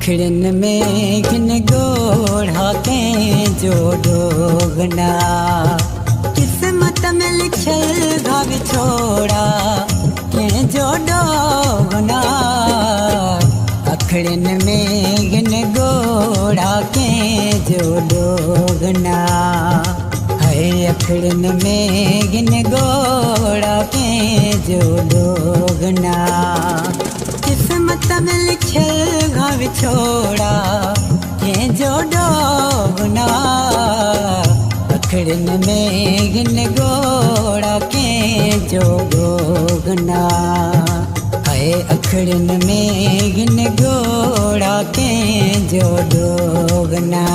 अखड़न में घिन गोढ़ा के जो डोगना किस्मत में लिखल घाव छोड़ा के जो डोगना अखड़न में घिन गोढ़ा के जो डोगना है अखड़न में घिन गोढ़ा के जो डोगना किस्मत में लिखल घाव छोड़ा ये जो डोगना अखड़न में घिन गोड़ा के जो डोगना है अखड़न में घिन गोड़ा के जो डोगना।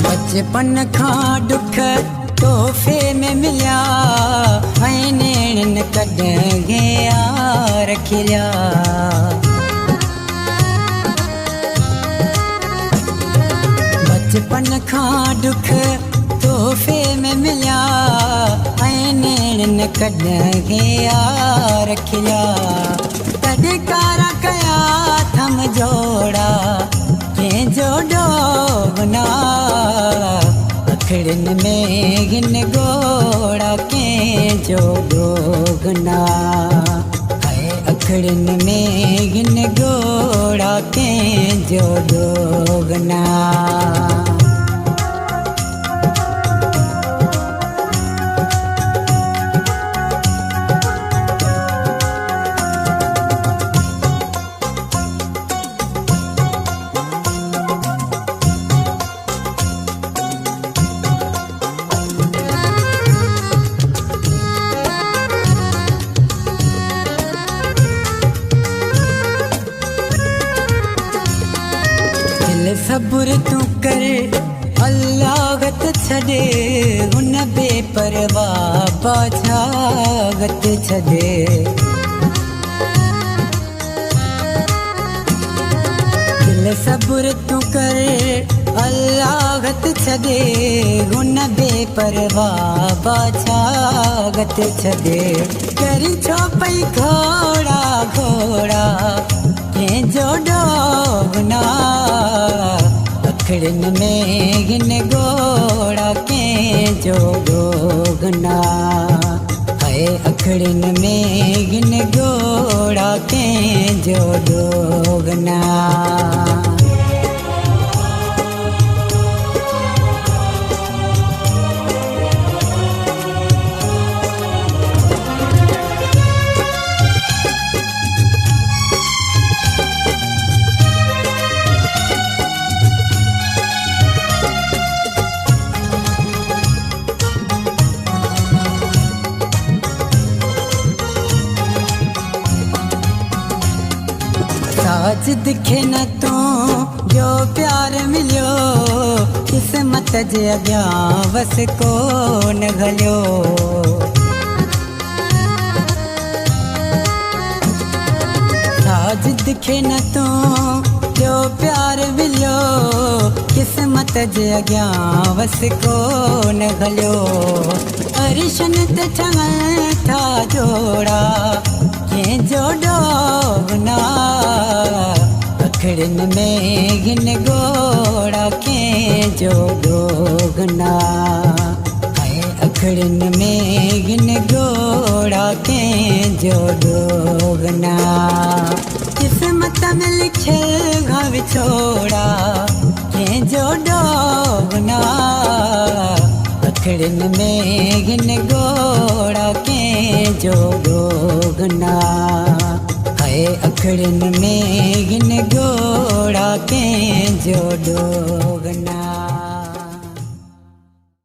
बचपन खां दुख तोहफ़े में मिलिया ऐं नेणनि कॾहिं गया रखिया। बचपन खां दुख तोहफ़े में मिलिया ऐं नेणनि कॾहिं गया रखिया। तॾहिं कारा कया थम जोड़ा के जो डोगना अखड़न में घिन गोड़ा के जो डोगना है अखड़न में घिन गोड़ा के जो डोगना। सब्र तू कर अल्लाह छॾे हुन बेपरवाह बादशाह छॾे। दिल सब्र तू कर अल्लाह छॾे हुन बेपरवाह बादशाह छॾे। करी छो पई घोड़ा घोड़ा के जो डोगना अखड़न में घिन गोड़ा के जो डोगना है अखड़न में घिन गोड़ा के जो डोगना। आज दिखे न तू जो प्यार मिलियो किस्मत जे अॻियां वस कोन घलियो। आज दिखे न तू जो प्यार मिलियो किस्मत जे अॻियां वस कोन घलियो। अरिशन ते चङनि था जोड़ा के जो डोगना अखड़न में घिन गोड़ा के जो डोगना है अखड़न में घिन गोड़ा के जो डोगना। किस्मत में लिखल घाव छोड़ा के जो डोगना अखड़न में घिन गोड़ा के जो डोगना है अखड़न में घिन गोड़ा के जो डोगना।